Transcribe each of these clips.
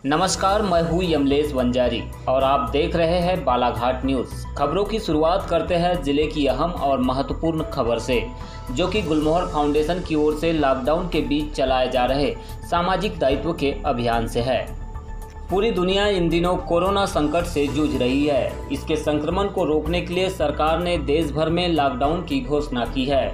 नमस्कार, मैं हूँ यमलेश वंजारी और आप देख रहे हैं बालाघाट न्यूज़। खबरों की शुरुआत करते हैं जिले की अहम और महत्वपूर्ण खबर से, जो कि गुलमोहर फाउंडेशन की ओर से लॉकडाउन के बीच चलाए जा रहे सामाजिक दायित्व के अभियान से है। पूरी दुनिया इन दिनों कोरोना संकट से जूझ रही है। इसके संक्रमण को रोकने के लिए सरकार ने देश भर में लॉकडाउन की घोषणा की है।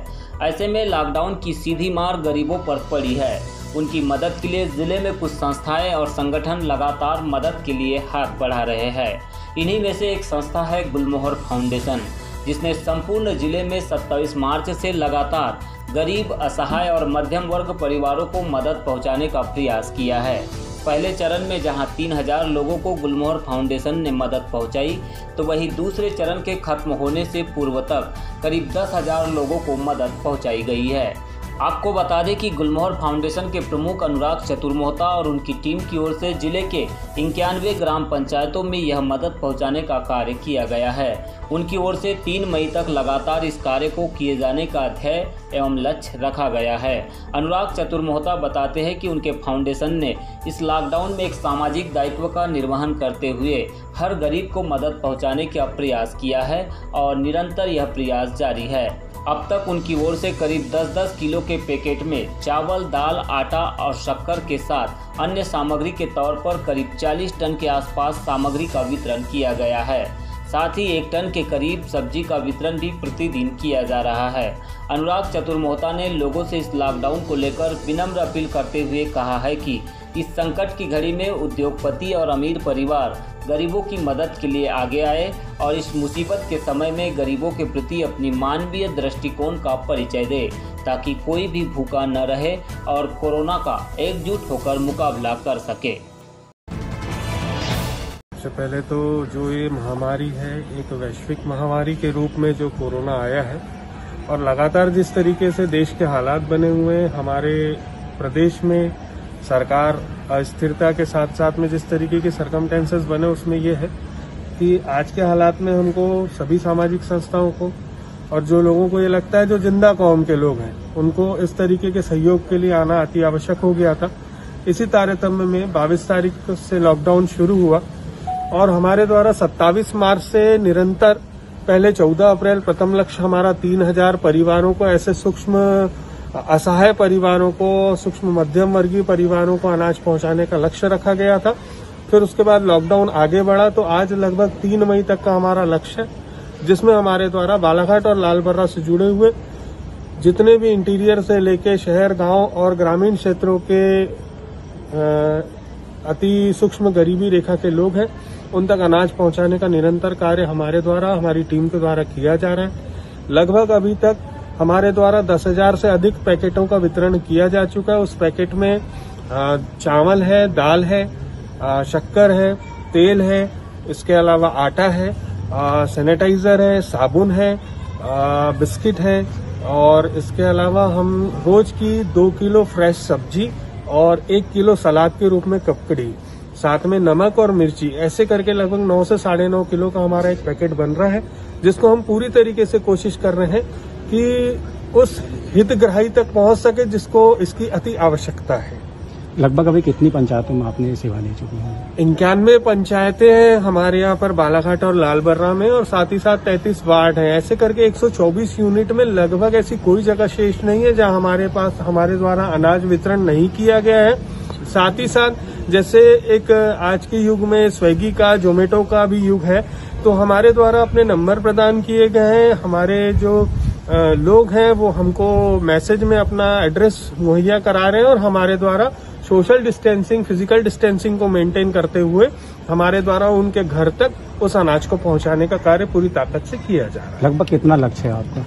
ऐसे में लॉकडाउन की सीधी मार गरीबों पर पड़ी है। उनकी मदद के लिए जिले में कुछ संस्थाएं और संगठन लगातार मदद के लिए हाथ बढ़ा रहे हैं। इन्हीं में से एक संस्था है गुलमोहर फाउंडेशन, जिसने संपूर्ण जिले में 27 मार्च से लगातार गरीब, असहाय और मध्यम वर्ग परिवारों को मदद पहुंचाने का प्रयास किया है। पहले चरण में जहां 3000 लोगों को गुलमोहर फाउंडेशन ने मदद पहुंचाई, तो वहीं दूसरे चरण के खत्म होने से पूर्व तक करीब 10,000 लोगों को मदद पहुंचाई गई है। आपको बता दें कि गुलमोहर फाउंडेशन के प्रमुख अनुराग चतुर्मोहता और उनकी टीम की ओर से जिले के 91 ग्राम पंचायतों में यह मदद पहुंचाने का कार्य किया गया है। उनकी ओर से 3 मई तक लगातार इस कार्य को किए जाने का ध्येय एवं लक्ष्य रखा गया है। अनुराग चतुर्मोहता बताते हैं कि उनके फाउंडेशन ने इस लॉकडाउन में एक सामाजिक दायित्व का निर्वहन करते हुए हर गरीब को मदद पहुँचाने का प्रयास किया है और निरंतर यह प्रयास जारी है। अब तक उनकी ओर से करीब 10-10 किलो के पैकेट में चावल, दाल, आटा और शक्कर के साथ अन्य सामग्री के तौर पर करीब 40 टन के आसपास सामग्री का वितरण किया गया है। साथ ही 1 टन के करीब सब्जी का वितरण भी प्रतिदिन किया जा रहा है। अनुराग चतुर्मोहता ने लोगों से इस लॉकडाउन को लेकर विनम्र अपील करते हुए कहा है कि इस संकट की घड़ी में उद्योगपति और अमीर परिवार गरीबों की मदद के लिए आगे आए और इस मुसीबत के समय में गरीबों के प्रति अपनी मानवीय दृष्टिकोण का परिचय दे, ताकि कोई भी भूखा न रहे और कोरोना का एकजुट होकर मुकाबला कर सके। सबसे पहले तो जो ये महामारी है, एक वैश्विक महामारी के रूप में जो कोरोना आया है और लगातार जिस तरीके से देश के हालात बने हुए हैं, हमारे प्रदेश में सरकार अस्थिरता के साथ साथ में जिस तरीके के सर्कमस्टेंसेस बने, उसमें ये है कि आज के हालात में हमको सभी सामाजिक संस्थाओं को और जो लोगों को ये लगता है जो जिंदा कौम के लोग हैं, उनको इस तरीके के सहयोग के लिए आना अति आवश्यक हो गया था। इसी तारतम्य में 22 तारीख से लॉकडाउन शुरू हुआ और हमारे द्वारा 27 मार्च से निरंतर पहले 14 अप्रैल प्रथम लक्ष्य हमारा 3000 परिवारों को, ऐसे सूक्ष्म असहाय परिवारों को, सूक्ष्म मध्यम वर्गीय परिवारों को अनाज पहुंचाने का लक्ष्य रखा गया था। फिर उसके बाद लॉकडाउन आगे बढ़ा तो आज लगभग 3 मई तक का हमारा लक्ष्य है, जिसमें हमारे द्वारा बालाघाट और लालबर्रा से जुड़े हुए जितने भी इंटीरियर से लेके शहर, गांव और ग्रामीण क्षेत्रों के अति सूक्ष्म गरीबी रेखा के लोग हैं, उन तक अनाज पहुंचाने का निरंतर कार्य हमारे द्वारा, हमारी टीम के द्वारा किया जा रहा है। लगभग अभी तक हमारे द्वारा 10,000 से अधिक पैकेटों का वितरण किया जा चुका है। उस पैकेट में चावल है, दाल है, शक्कर है, तेल है, इसके अलावा आटा है, सैनिटाइजर है, साबुन है, बिस्किट है और इसके अलावा हम रोज की 2 किलो फ्रेश सब्जी और 1 किलो सलाद के रूप में ककड़ी, साथ में नमक और मिर्ची, ऐसे करके लगभग 9 से 9.5 किलो का हमारा एक पैकेट बन रहा है, जिसको हम पूरी तरीके से कोशिश कर रहे हैं कि उस हितग्राही तक पहुंच सके जिसको इसकी अति आवश्यकता है। लगभग अभी कितनी पंचायतों में आपने सेवा ले चुकी हैं? 91 पंचायतें हैं हमारे यहाँ पर बालाघाट और लालबर्रा में और साथ ही साथ 33 वार्ड हैं। ऐसे करके 124 यूनिट में लगभग ऐसी कोई जगह शेष नहीं है जहाँ हमारे द्वारा अनाज वितरण नहीं किया गया है। साथ ही साथ जैसे एक आज के युग में स्विगी का, जोमेटो का भी युग है, तो हमारे द्वारा अपने नंबर प्रदान किए गए हैं। हमारे जो लोग हैं वो हमको मैसेज में अपना एड्रेस मुहैया करा रहे हैं और हमारे द्वारा सोशल डिस्टेंसिंग, फिजिकल डिस्टेंसिंग को मेंटेन करते हुए हमारे द्वारा उनके घर तक उस अनाज को पहुंचाने का कार्य पूरी ताकत से किया जा रहा है। लगभग कितना लक्ष्य है आपका?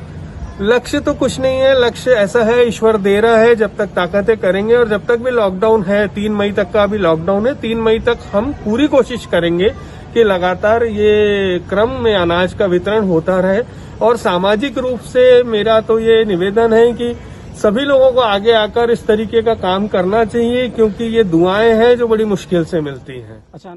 लक्ष्य तो कुछ नहीं है, लक्ष्य ऐसा है, ईश्वर दे रहा है, जब तक ताकतें करेंगे और जब तक भी लॉकडाउन है, 3 मई तक का अभी लॉकडाउन है, 3 मई तक हम पूरी कोशिश करेंगे कि लगातार ये क्रम में अनाज का वितरण होता रहे। और सामाजिक रूप से मेरा तो ये निवेदन है कि सभी लोगों को आगे आकर इस तरीके का काम करना चाहिए, क्योंकि ये दुआएं हैं जो बड़ी मुश्किल से मिलती हैं। अच्छा,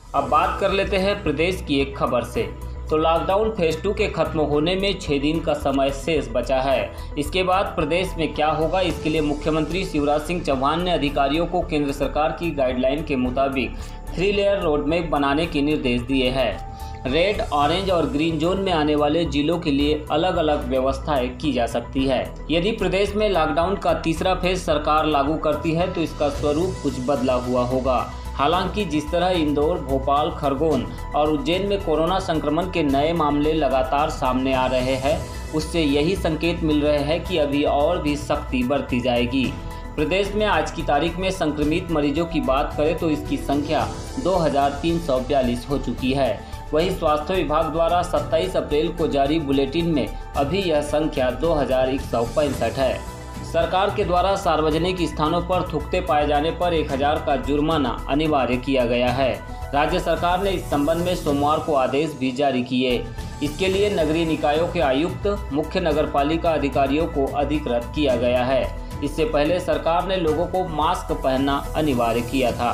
अब बात कर लेते हैं प्रदेश की एक खबर से। तो लॉकडाउन फेज 2 के खत्म होने में 6 दिन का समय शेष बचा है। इसके बाद प्रदेश में क्या होगा, इसके लिए मुख्यमंत्री शिवराज सिंह चौहान ने अधिकारियों को केंद्र सरकार की गाइडलाइन के मुताबिक 3 लेयर रोडमैप बनाने के निर्देश दिए हैं। रेड, ऑरेंज और ग्रीन जोन में आने वाले जिलों के लिए अलग अलग व्यवस्थाएं की जा सकती है। यदि प्रदेश में लॉकडाउन का तीसरा फेज सरकार लागू करती है तो इसका स्वरूप कुछ बदला हुआ होगा। हालांकि जिस तरह इंदौर, भोपाल, खरगोन और उज्जैन में कोरोना संक्रमण के नए मामले लगातार सामने आ रहे हैं, उससे यही संकेत मिल रहे हैं कि अभी और भी सख्ती बरती जाएगी। प्रदेश में आज की तारीख में संक्रमित मरीजों की बात करें तो इसकी संख्या 2342 हो चुकी है। वहीं स्वास्थ्य विभाग द्वारा 27 अप्रैल को जारी बुलेटिन में अभी यह संख्या 2165 है। सरकार के द्वारा सार्वजनिक स्थानों पर थूकते पाए जाने पर 1000 का जुर्माना अनिवार्य किया गया है। राज्य सरकार ने इस संबंध में सोमवार को आदेश भी जारी किए। इसके लिए नगरीय निकायों के आयुक्त, मुख्य नगरपालिका अधिकारियों को अधिकृत किया गया है। इससे पहले सरकार ने लोगों को मास्क पहनना अनिवार्य किया था।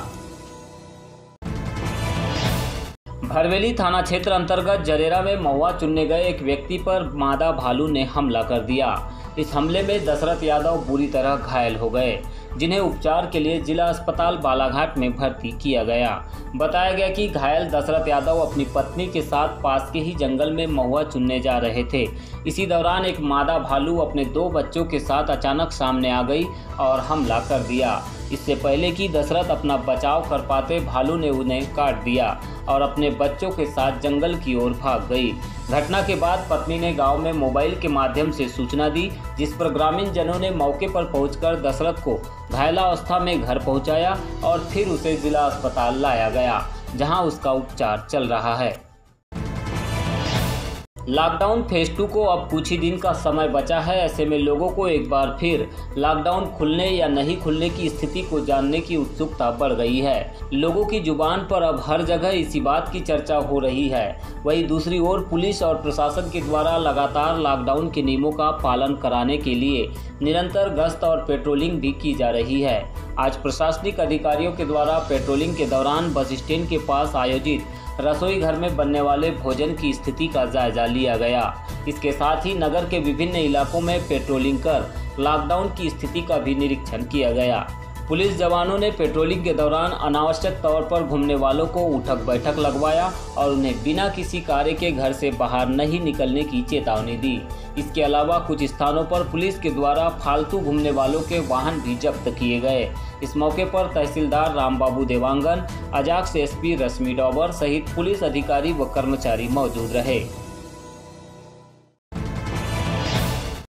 भरवेली थाना क्षेत्र अंतर्गत जरेरा में महुआ चुनने गए एक व्यक्ति पर मादा भालू ने हमला कर दिया। इस हमले में दशरथ यादव बुरी तरह घायल हो गए, जिन्हें उपचार के लिए जिला अस्पताल बालाघाट में भर्ती किया गया। बताया गया कि घायल दशरथ यादव अपनी पत्नी के साथ पास के ही जंगल में महुआ चुनने जा रहे थे। इसी दौरान एक मादा भालू अपने 2 बच्चों के साथ अचानक सामने आ गई और हमला कर दिया। इससे पहले कि दशरथ अपना बचाव कर पाते, भालू ने उन्हें काट दिया और अपने बच्चों के साथ जंगल की ओर भाग गई। घटना के बाद पत्नी ने गांव में मोबाइल के माध्यम से सूचना दी, जिस पर ग्रामीण जनों ने मौके पर पहुंचकर दशरथ को घायलावस्था में घर पहुंचाया और फिर उसे जिला अस्पताल लाया गया, जहां उसका उपचार चल रहा है। लॉकडाउन फेज 2 को अब कुछ ही दिन का समय बचा है। ऐसे में लोगों को एक बार फिर लॉकडाउन खुलने या नहीं खुलने की स्थिति को जानने की उत्सुकता बढ़ गई है। लोगों की जुबान पर अब हर जगह इसी बात की चर्चा हो रही है। वहीं दूसरी ओर पुलिस और प्रशासन के द्वारा लगातार लॉकडाउन के नियमों का पालन कराने के लिए निरंतर गश्त और पेट्रोलिंग भी की जा रही है। आज प्रशासनिक अधिकारियों के द्वारा पेट्रोलिंग के दौरान बस स्टैंड के पास आयोजित रसोई घर में बनने वाले भोजन की स्थिति का जायजा लिया गया। इसके साथ ही नगर के विभिन्न इलाकों में पेट्रोलिंग कर लॉकडाउन की स्थिति का भी निरीक्षण किया गया। पुलिस जवानों ने पेट्रोलिंग के दौरान अनावश्यक तौर पर घूमने वालों को उठक बैठक लगवाया और उन्हें बिना किसी कार्य के घर से बाहर नहीं निकलने की चेतावनी दी। इसके अलावा कुछ स्थानों पर पुलिस के द्वारा फालतू घूमने वालों के वाहन भी जब्त किए गए। इस मौके पर तहसीलदार रामबाबू देवांगन, अजाक्स एसपी रश्मि डॉबर सहित पुलिस अधिकारी व कर्मचारी मौजूद रहे।